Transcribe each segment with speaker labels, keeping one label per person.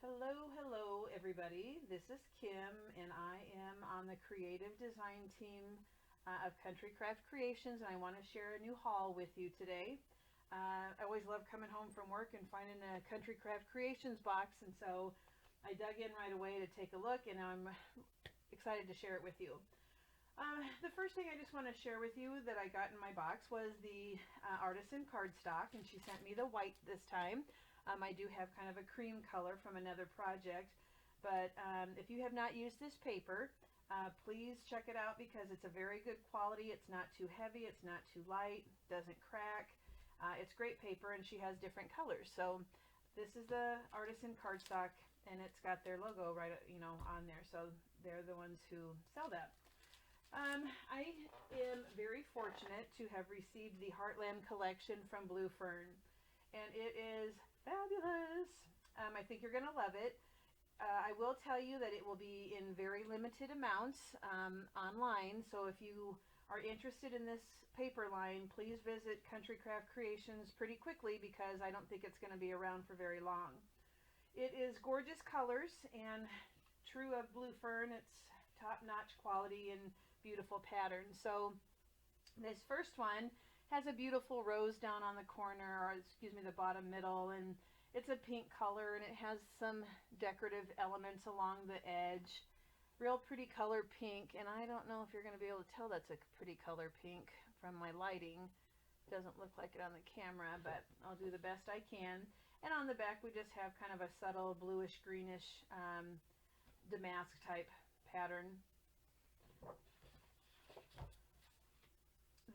Speaker 1: Hello everybody. This is Kim and I am on the creative design team of Country Craft Creations, and I want to share a new haul with you today. I always love coming home from work and finding a Country Craft Creations box, and so I dug in right away to take a look, and I'm excited to share it with you. The first thing I just want to share with you that I got in my box was the artisan cardstock, and she sent me the white this time. I do have kind of a cream color from another project, but if you have not used this paper, please check it out because it's a very good quality. It's not too heavy, it's not too light, doesn't crack. It's great paper, and she has different colors. So this is the artisan cardstock, and it's got their logo right, on there. So they're the ones who sell that. I am very fortunate to have received the Heartland collection from Blue Fern, and it is fabulous. I think you're going to love it. I will tell you that it will be in very limited amounts online, so if you are interested in this paper line, please visit Country Craft Creations pretty quickly because I don't think it's going to be around for very long. It is gorgeous colors, and true of Blue Fern, it's top-notch quality and beautiful patterns. So this first one has a beautiful rose down on the corner, or excuse me, the bottom middle, and it's a pink color, and it has some decorative elements along the edge. Real pretty color pink, and I don't know if you're going to be able to tell that's a pretty color pink from my lighting. It doesn't look like it on the camera, but I'll do the best I can. And on the back we just have kind of a subtle bluish greenish damask type pattern.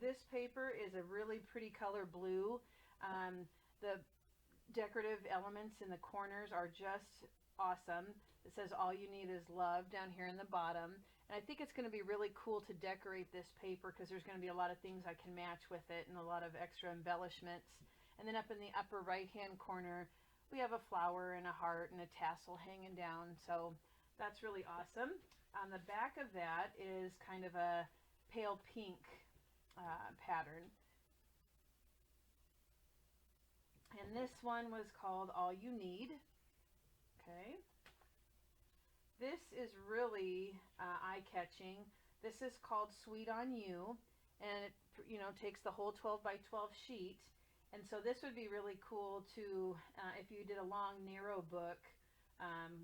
Speaker 1: This paper is a really pretty color blue. The decorative elements in the corners are just awesome. It says all you need is love down here in the bottom, and I think it's going to be really cool to decorate this paper because there's going to be a lot of things I can match with it and a lot of extra embellishments. And then up in the upper right hand corner we have a flower and a heart and a tassel hanging down, so that's really awesome. On the back of that is kind of a pale pink pattern, and this one was called All You Need. Okay, this is really eye-catching. This is called Sweet on You, and it takes the whole 12 by 12 sheet, and so this would be really cool to if you did a long narrow book,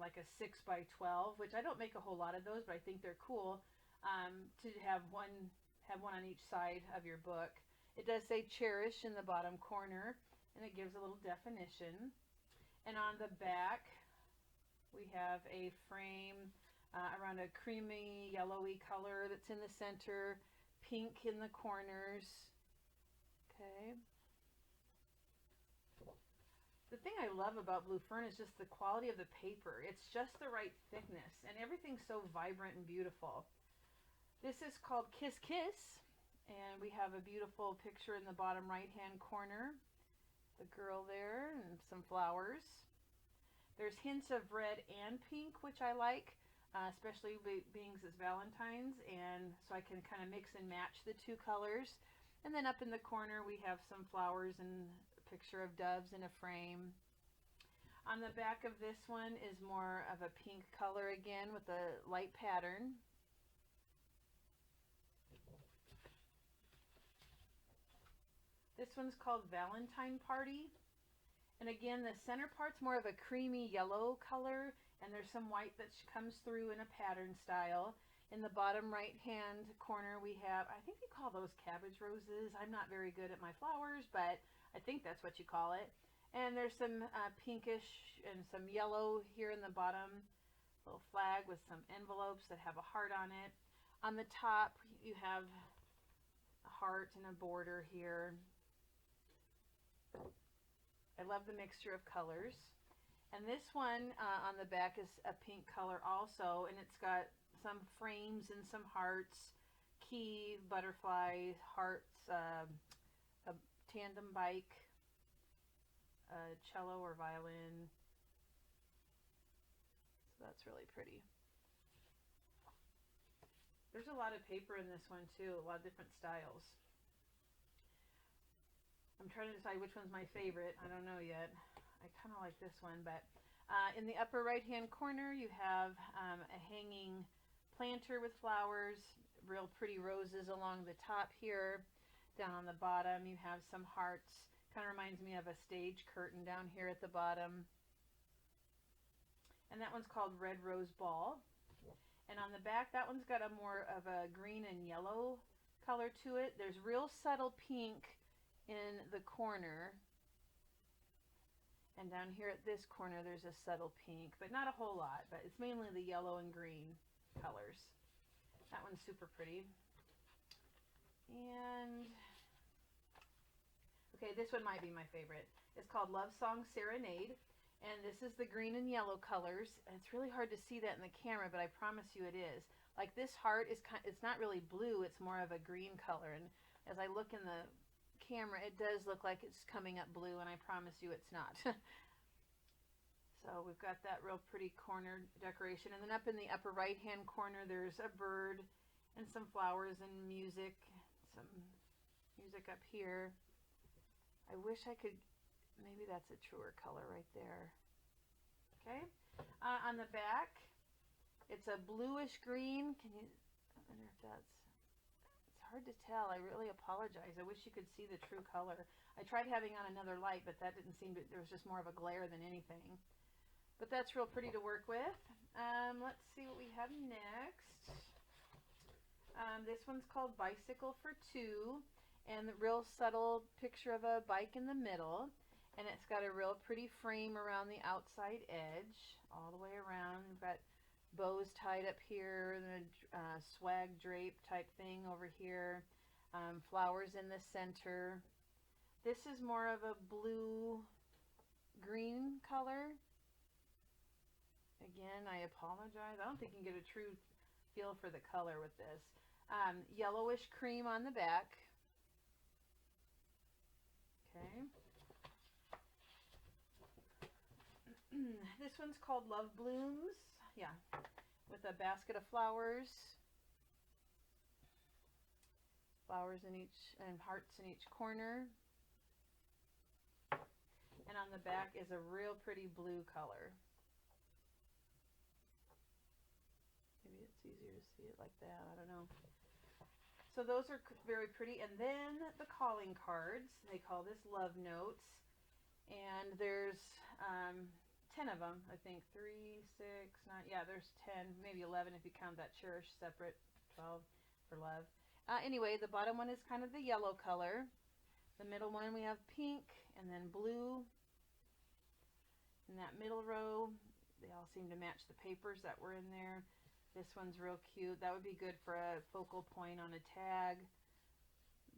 Speaker 1: like a 6 by 12, which I don't make a whole lot of those, but I think they're cool to have one on each side of your book. It does say cherish in the bottom corner, and it gives a little definition. And on the back we have a frame around a creamy yellowy color that's in the center, pink in the corners. Okay. The thing I love about Blue Fern is just the quality of the paper. It's just the right thickness, and everything's so vibrant and beautiful. This is called Kiss Kiss, and we have a beautiful picture in the bottom right hand corner. The girl there and some flowers. There's hints of red and pink, which I like, especially being it's Valentine's, and so I can kind of mix and match the two colors. And then up in the corner we have some flowers and a picture of doves in a frame. On the back of this one is more of a pink color again with a light pattern. This one's called Valentine Party, and again the center part's more of a creamy yellow color, and there's some white that comes through in a pattern style. In the bottom right hand corner we have, I think they call those cabbage roses. I'm not very good at my flowers, but I think that's what you call it. And there's some pinkish and some yellow here in the bottom. Little flag with some envelopes that have a heart on it. On the top you have a heart and a border here. I love the mixture of colors. And this one on the back is a pink color also, and it's got some frames and some hearts, key, butterfly, hearts, a tandem bike, a cello or violin. So that's really pretty. There's a lot of paper in this one too, a lot of different styles. I'm trying to decide which one's my favorite. I don't know yet. I kind of like this one, but In the upper right hand corner you have a hanging planter with flowers, real pretty roses along the top here. Down on the bottom you have some hearts, kind of reminds me of a stage curtain down here at the bottom. And that one's called Red Rose Ball. And on the back, that one's got a more of a green and yellow color to it. There's real subtle pink in the corner. And down here at this corner, there's a subtle pink, but not a whole lot, but it's mainly the yellow and green colors. That one's super pretty. And, okay, this one might be my favorite. It's called Love Song Serenade. And this is the green and yellow colors. And it's really hard to see that in the camera, but I promise you it is. Like this heart is it's not really blue, it's more of a green color. And as I look in the camera, it does look like it's coming up blue, and I promise you it's not. So we've got that real pretty corner decoration. And then up in the upper right hand corner, there's a bird and some flowers and music. Some music up here. I wish I could. Maybe that's a truer color right there. Okay. On the back, it's a bluish green. Can you, I wonder if that's, it's hard to tell. I really apologize. I wish you could see the true color. I tried having on another light, but that didn't seem to, there was just more of a glare than anything. But that's real pretty to work with. Let's see what we have next. This one's called Bicycle for Two, and the real subtle picture of a bike in the middle. And it's got a real pretty frame around the outside edge, all the way around. We've got bows tied up here, and a swag drape type thing over here. Flowers in the center. This is more of a blue-green color. Again, I apologize. I don't think you can get a true feel for the color with this. Yellowish cream on the back. Okay. This one's called Love Blooms. Yeah, with a basket of flowers. Flowers in each, and hearts in each corner. And on the back is a real pretty blue color. Maybe it's easier to see it like that. I don't know. So those are very pretty. And then the calling cards. They call this Love Notes. And there's 10 of them, I think. 3, 6, 9. Yeah, there's 10, maybe 11 if you count that cherish separate. 12 for love. Anyway, the bottom one is kind of the yellow color. The middle one we have pink and then blue. In that middle row, they all seem to match the papers that were in there. This one's real cute. That would be good for a focal point on a tag.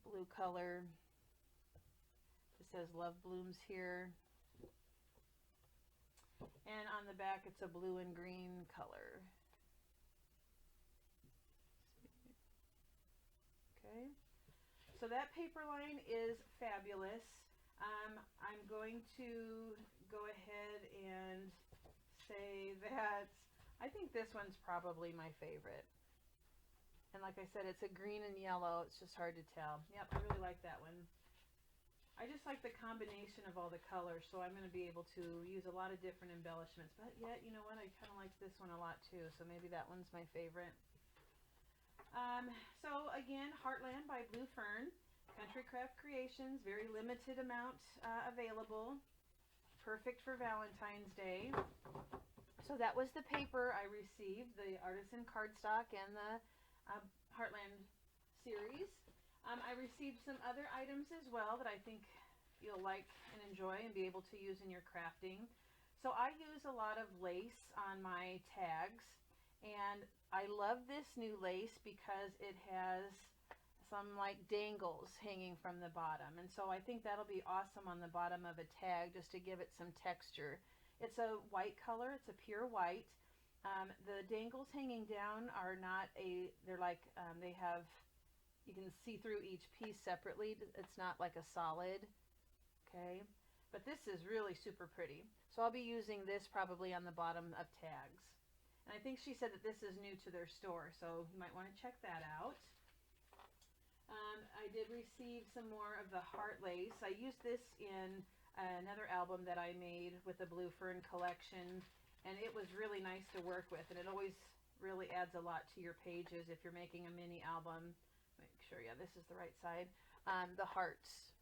Speaker 1: Blue color. It says Love Blooms here. And on the back, it's a blue and green color. Okay. So that paper line is fabulous. I'm going to go ahead and say that I think this one's probably my favorite. And like I said, it's a green and yellow. It's just hard to tell. Yep, I really like that one. I just like the combination of all the colors, so I'm going to be able to use a lot of different embellishments. But yet, you know what, I kind of like this one a lot too, so maybe that one's my favorite. So again, Heartland by Blue Fern, Country Craft Creations, very limited amount available, perfect for Valentine's Day. So that was the paper I received, the artisan cardstock and the Heartland series. I received some other items as well that I think you'll like and enjoy and be able to use in your crafting. So I use a lot of lace on my tags, and I love this new lace because it has some like dangles hanging from the bottom, and so I think that'll be awesome on the bottom of a tag just to give it some texture. It's a white color, it's a pure white. The dangles hanging down are not they're like, they have, you can see through each piece separately. It's not like a solid, okay? But this is really super pretty. So I'll be using this probably on the bottom of tags. And I think she said that this is new to their store, so you might want to check that out. I did receive some more of the heart lace. I used this in another album that I made with the Blue Fern collection, and it was really nice to work with, and it always really adds a lot to your pages if you're making a mini album. Make sure, yeah, this is the right side. The hearts,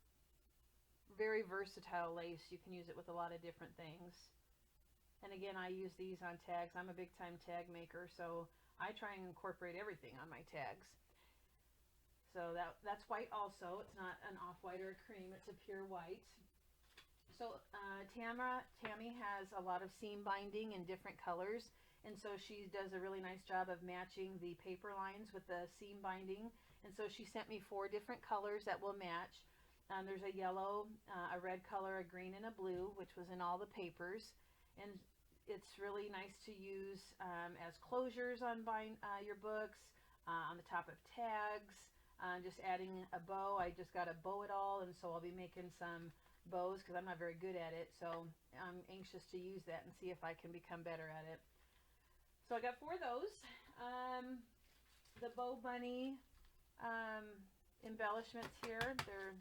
Speaker 1: very versatile lace. You can use it with a lot of different things. And again, I use these on tags. I'm a big time tag maker, so I try and incorporate everything on my tags. So that's white also. It's not an off-white or a cream, it's a pure white. So Tammy has a lot of seam binding in different colors, and so she does a really nice job of matching the paper lines with the seam binding. And so she sent me 4 different colors that will match. There's a yellow, a red color, a green, and a blue, which was in all the papers. And it's really nice to use as closures on your books, on the top of tags, just adding a bow. I just got to bow it all, and so I'll be making some bows because I'm not very good at it. So I'm anxious to use that and see if I can become better at it. So I got 4 of those. The Bow Bunny embellishments here, they're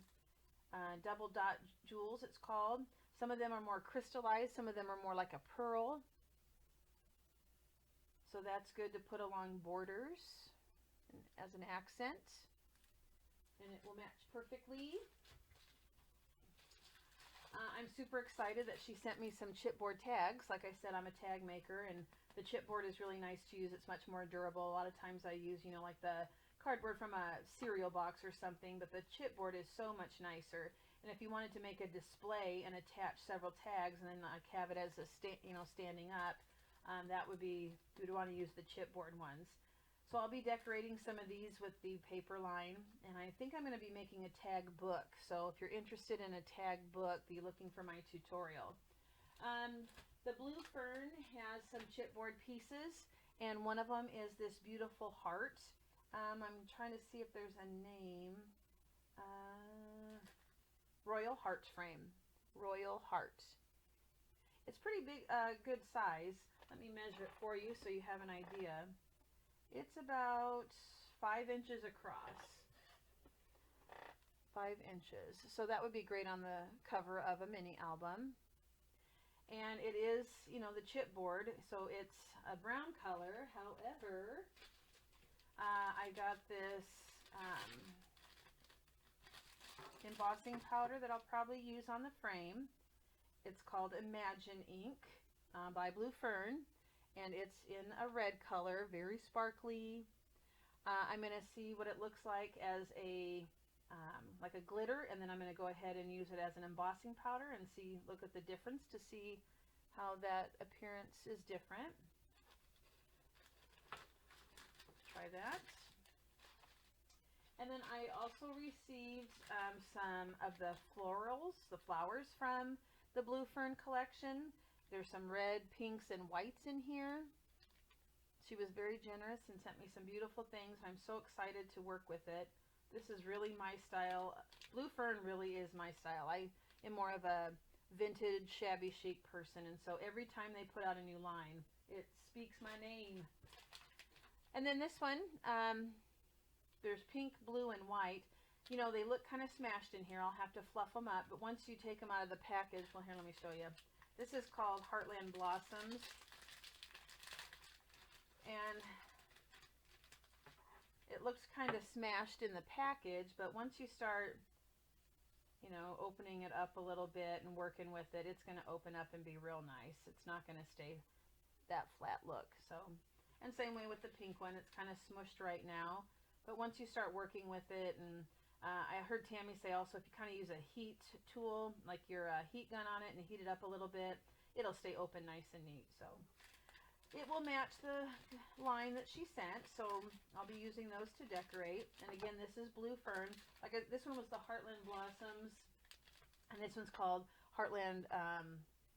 Speaker 1: double dot jewels, it's called. Some of them are more crystallized, some of them are more like a pearl. So that's good to put along borders as an accent, and it will match perfectly. I'm super excited that she sent me some chipboard tags. Like I said, I'm a tag maker, and the chipboard is really nice to use. It's much more durable. A lot of times I use, like the cardboard from a cereal box or something, but the chipboard is so much nicer. And if you wanted to make a display and attach several tags and then have it as a standing up, that would be, you'd want to use the chipboard ones. So I'll be decorating some of these with the paper line, and I think I'm going to be making a tag book. So if you're interested in a tag book, be looking for my tutorial. The Blue Fern has some chipboard pieces, and one of them is this beautiful heart. I'm trying to see if there's a name. Royal Heart frame. Royal Heart. It's pretty big, good size. Let me measure it for you so you have an idea. It's about 5 inches across. 5 inches. So that would be great on the cover of a mini album. And it is, the chipboard, so it's a brown color. However, I got this embossing powder that I'll probably use on the frame. It's called Imagine Ink by Blue Fern, and it's in a red color, very sparkly. I'm going to see what it looks like as a glitter, and then I'm going to go ahead and use it as an embossing powder and look at the difference to see how that appearance is different. Try that. And then I also received some of the flowers from the Blue Fern collection. There's some red, pinks, and whites in here. She was very generous and sent me some beautiful things. I'm so excited to work with it. This is really my style. Blue Fern really is my style. I am more of a vintage, shabby chic person, and so every time they put out a new line, it speaks my name. And then this one, there's pink, blue, and white. They look kind of smashed in here. I'll have to fluff them up, but once you take them out of the package, well, here, let me show you. This is called Heartland Blossoms, and it looks kind of smashed in the package, but once you start, opening it up a little bit and working with it, it's going to open up and be real nice. It's not going to stay that flat look. So, and same way with the pink one, it's kind of smushed right now, but once you start working with it, and I heard Tammy say also if you kind of use a heat tool, like your heat gun on it, and heat it up a little bit, it'll stay open nice and neat. So it will match the line that she sent, so I'll be using those to decorate. And again, this is Blue Fern. This one was the Heartland Blossoms, and this one's called Heartland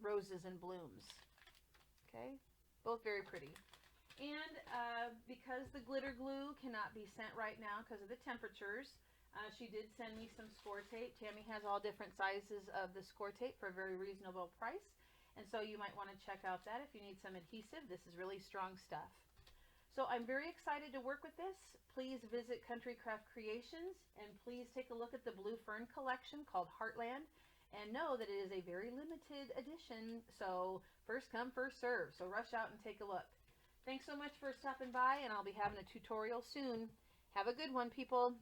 Speaker 1: Roses and Blooms. Okay, both very pretty. And because the glitter glue cannot be sent right now because of the temperatures, she did send me some score tape. Tammy has all different sizes of the score tape for a very reasonable price. And so you might want to check out that if you need some adhesive. This is really strong stuff. So I'm very excited to work with this. Please visit Country Craft Creations, and please take a look at the Blue Fern collection called Heartland. And know that it is a very limited edition, so first come, first serve. So rush out and take a look. Thanks so much for stopping by, and I'll be having a tutorial soon. Have a good one, people.